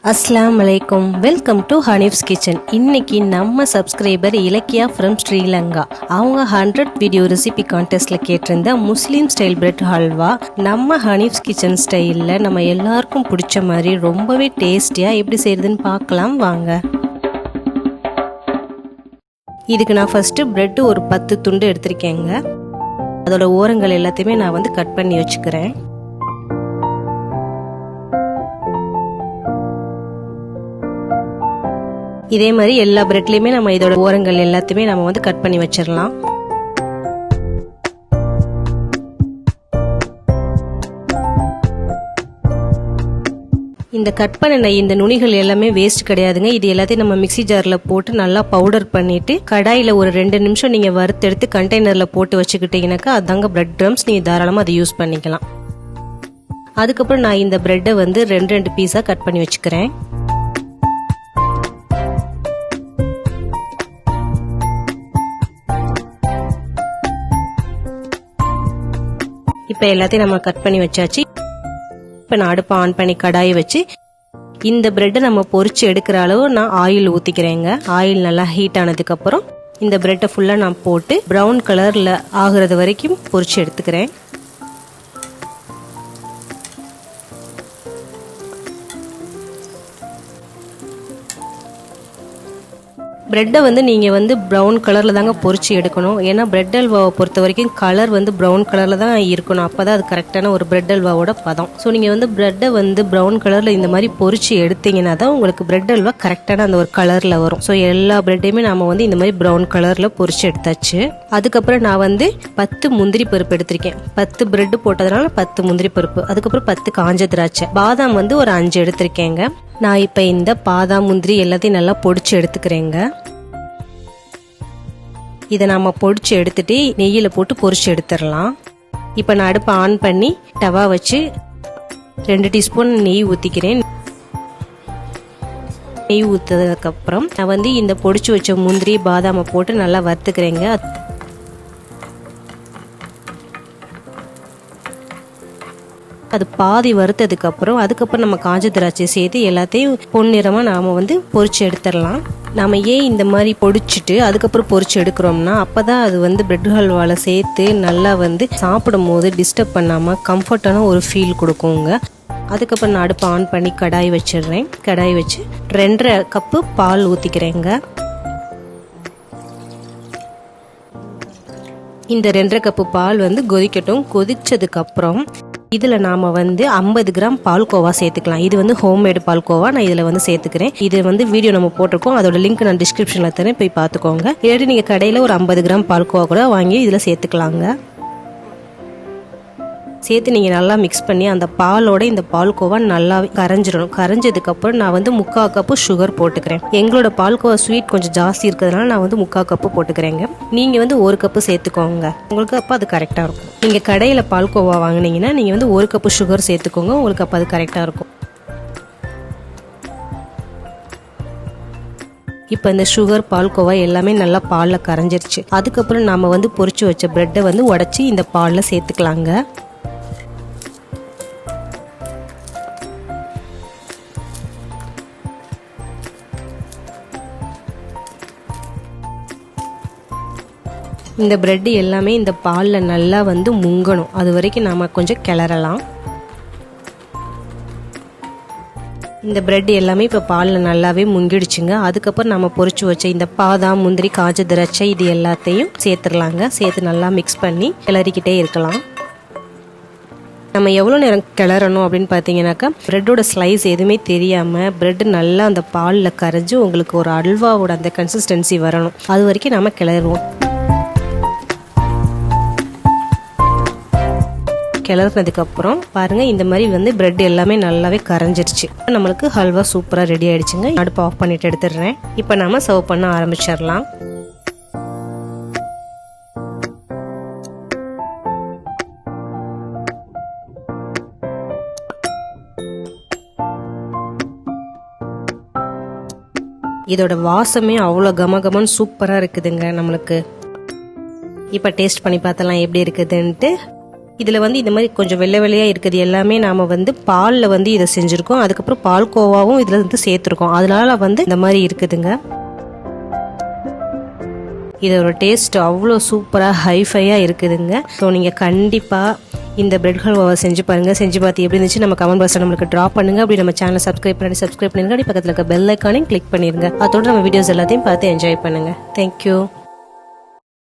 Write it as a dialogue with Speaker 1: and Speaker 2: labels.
Speaker 1: அஸ்ஸலாமு அலைக்கும். Welcome to Hanif's kitchen. இன்னைக்கு நம்ம சப்ஸ்கிரைபர் இலக்கியா ஃப்ரம் ஸ்ரீலங்கா அவங்க 100 வீடியோ ரெசிபி கான்டெஸ்ட்ல கேட்டிருந்த முஸ்லீம் ஸ்டைல் பிரெட் ஹல்வா நம்ம ஹனீஃப்ஸ் கிச்சன் ஸ்டைலில் நம்ம எல்லாருக்கும் பிடிச்ச மாதிரி ரொம்பவே டேஸ்டியாக எப்படி செய்யறதுன்னு பார்க்கலாம் வாங்க. இதுக்கு நான் ஃபர்ஸ்ட் பிரெட் ஒரு 10 துண்டு எடுத்திருக்கேங்க. அதோட ஓரங்கள் எல்லாத்தையுமே நான் கட் பண்ணி வச்சுக்கிறேன். இதே மாதிரி எல்லா பிரெட்லயுமே நம்ம இதோட ஓரங்கள் எல்லாத்தையுமே நம்ம கட் பண்ணி வச்சிடலாம். இந்த கட் பண்ண இந்த நுனிகள் எல்லாமே வேஸ்ட் கிடையாதுங்க. இது எல்லாத்தையும் நம்ம மிக்ஸி ஜார்ல போட்டு நல்லா பவுடர் பண்ணிட்டு கடாயில ஒரு 2 நிமிஷம் நீங்க வறுத்தெடுத்து கண்டெய்னர்ல போட்டு வச்சுக்கிட்டீங்கன்னாக்கா அதாங்க பிரெட் க்ரம்ஸ். நீங்க தாராளமா அதை யூஸ் பண்ணிக்கலாம். அதுக்கப்புறம் நான் இந்த பிரெட்டை 2 பீஸா கட் பண்ணி வச்சுக்கிறேன். இப்ப எல்லாத்தையும் நம்ம கட் பண்ணி வச்சாச்சு. இப்ப நான் அடுப்பை ஆன் பண்ணி கடாயை வச்சு இந்த பிரெட்டை நம்ம பொரிச்சு எடுக்கிற அளவு நான் ஆயில் ஊத்திக்கிறேங்க. ஆயில் நல்லா ஹீட் ஆனதுக்கு அப்புறம் இந்த பிரெட்டை ஃபுல்லா நான் போட்டு பிரவுன் கலர்ல ஆகுறது வரைக்கும் பொரிச்சு எடுத்துக்கிறேன். பிரெட்டை நீங்க ப்ரௌன் கலர்ல தாங்க பொரிச்சு எடுக்கணும். ஏன்னா பிரெட் அல்வாவை பொறுத்த வரைக்கும் கலர் ப்ரௌன் கலர்ல தான் இருக்கணும். அப்பதான் அது கரெக்டான ஒரு பிரெட் அல்வாவோட பதம். ஸோ நீங்க பிரெட்டை ப்ரௌன் கலர்ல இந்த மாதிரி பொரிச்சு எடுத்தீங்கன்னா தான் உங்களுக்கு பிரெட் அல்வா கரெக்டான அந்த ஒரு கலர்ல வரும். ஸோ எல்லா பிரெட்டையுமே நாம இந்த மாதிரி ப்ரௌன் கலர்ல பொரிச்சு எடுத்தாச்சு. அதுக்கப்புறம் நான் 10 முந்திரி பருப்பு எடுத்திருக்கேன். 10 பிரெட் போட்டதுனால 10 முந்திரி பருப்பு, அதுக்கப்புறம் 10 காஞ்ச திராட்சை, பாதாம் ஒரு 5 எடுத்திருக்கேங்க. நான் இப்ப இந்த பாதாம் முந்திரி எல்லாத்தையும் நல்லா பொடிச்சு எடுத்துக்கிறேங்க. இதை நாம பொடிச்சு எடுத்துட்டு நெய்யில போட்டு பொரிச்சு எடுத்துடலாம். இப்ப நான் அடுப்பை ஆன் பண்ணி டவா வச்சு 2 டீஸ்பூன் நெய் ஊத்திக்கிறேன். நெய் ஊத்ததுக்கு அப்புறம் நான் இந்த பொடிச்சு வச்ச முந்திரி பாதாமை போட்டு நல்லா வறுத்துக்கிறேங்க. அது பாதி வறுத்ததுக்கு அப்புறம் அதுக்கப்புறம் நம்ம காஞ்ச திராட்சை சேர்த்து எல்லாத்தையும் பொன்னிறமா நாம பொரிச்சு எடுத்துடலாம். நாம ஏன் இந்த மாதிரி பொடிச்சிட்டு அதுக்கப்புறம் பொரிச்சு எடுக்கிறோம்னா அப்பதான் அது பிரெட் ஹல்வால சேர்த்து நல்லா சாப்பிடும் போது டிஸ்டர்ப் பண்ணாம கம்ஃபர்டான ஒரு ஃபீல் கொடுக்குங்க. அதுக்கப்புறம் நான் அடுப்பை ஆன் பண்ணி கடாய் வச்சிடுறேன். கடாய் வச்சு 2.5 கப்பு பால் ஊத்திக்கிறேங்க. இந்த 2.5 கப்பு பால் கொதிக்கட்டும். கொதிச்சதுக்கு அப்புறம் இதுல நாம 50 கிராம் பால்கோவா சேர்த்துக்கலாம். இது ஹோம்மேடு பால்கோவா நான் இதுல சேர்த்துக்கிறேன். இது வீடியோ நம்ம போட்டிருக்கோம். அதோட லிங்க் நான் டிஸ்கிரிப்ஷன்ல தரேன், போய் பாத்துக்கோங்க. இல்லாட்டி நீங்க கடையில ஒரு 50 கிராம் பால்கோவா கூட வாங்கி இதுல சேர்த்துக்கலாங்க. சேர்த்து நீங்க நல்லா மிக்ஸ் பண்ணி அந்த பாலோட இந்த பால்கோவா நல்லா கரைஞ்சிடணும். கரைஞ்சதுக்கு அப்புறம் நான் 3/4 கப்பு சுகர் போட்டுக்கிறேன். எங்களோட பால்கோவா ஸ்வீட் கொஞ்சம் ஜாஸ்தி இருக்கிறதுனால நான் 3/4 கப்பு போட்டுக்கிறேங்க. நீங்க 1 கப்பு சேர்த்துக்கோங்க. உங்களுக்கு அப்ப அது கரெக்டா இருக்கும். நீங்க கடையில பால்கோவா வாங்கினீங்கன்னா நீங்க 1 கப்பு சுகர் சேர்த்துக்கோங்க. உங்களுக்கு அப்ப அது கரெக்டா இருக்கும். இப்ப இந்த சுகர் பால்கோவா எல்லாமே நல்லா பால்ல கரைஞ்சிருச்சு. அதுக்கப்புறம் நாம பொரிச்சு வச்ச பிரெட்டை உடைச்சி இந்த பால்ல சேர்த்துக்கலாங்க. இந்த பிரெட் எல்லாமே இந்த பால்ல நல்லா முங்கணும். அது வரைக்கும் நாம கொஞ்சம் கிளறலாம். இந்த பிரெட் எல்லாமே இப்ப பால்ல நல்லாவே முங்கிடுச்சுங்க. அதுக்கப்புறம் நம்ம பொரிச்சு வச்ச இந்த பாதாம் முந்திரி காஞ்ச திராட்சை இது எல்லாத்தையும் சேர்த்துடலாங்க. சேர்த்து நல்லா மிக்ஸ் பண்ணி கிளறிக்கிட்டே இருக்கலாம். நம்ம எவ்வளவு நேரம் கிளறணும் அப்படின்னு பாத்தீங்கன்னாக்கா பிரெட்டோட ஸ்லைஸ் எதுவுமே தெரியாம பிரெட் நல்லா அந்த பால்ல கரைஞ்சு உங்களுக்கு ஒரு அல்வாவோட அந்த கன்சிஸ்டன்சி வரணும். அது வரைக்கும் நாம கிளறுவோம். கிளறினதுக்கு அப்புறம் பாருங்க இந்த மாதிரி பிரெட் எல்லாமே நல்லாவே கரைஞ்சிருச்சு. நம்மளுக்கு ஹல்வா சூப்பரா ரெடி ஆயிடுச்சுங்க. அடுப்பு ஆஃப் பண்ணிட்டு எடுத்துடுறேன். இப்ப நாம சர்வ் பண்ண ஆரம்பிச்சிடலாம். இதோட வாசமே அவ்வளோ கமகமன்னு சூப்பரா இருக்குதுங்க நம்மளுக்கு. இப்ப டேஸ்ட் பண்ணி பார்த்தலாம் எப்படி இருக்குதுன்ட்டு. இதில் வந்து இந்த மாதிரி கொஞ்சம் வெள்ளை வெள்ளையாக இருக்குது எல்லாமே நாம் வந்து பாலில் வந்து இதை செஞ்சுருக்கோம். அதுக்கப்புறம் பால்கோவாவும் இதில் வந்து சேர்த்துருக்கோம். அதனால வந்து இந்த மாதிரி இருக்குதுங்க. இதோட டேஸ்ட் அவ்வளோ சூப்பராக ஹைஃபையாக இருக்குதுங்க. ஸோ நீங்கள் கண்டிப்பாக இந்த பிரெட் ஹல்வாவை செஞ்சு பாருங்கள். செஞ்சு பார்த்து எப்படி இருந்துச்சு நம்ம கமெண்ட் பாக்ஸில் நம்மளுக்கு ட்ராப் பண்ணுங்கள். அப்படி நம்ம சேனலை சப்ஸ்கிரைப் பண்ணிடுங்க. அப்படி பக்கத்தில் இருக்க பெல் ஐக்கானையும் கிளிக் பண்ணிடுங்க. அதோட நம்ம வீடியோஸ் எல்லாத்தையும் பார்த்து என்ஜாய் பண்ணுங்கள். தேங்க்யூ.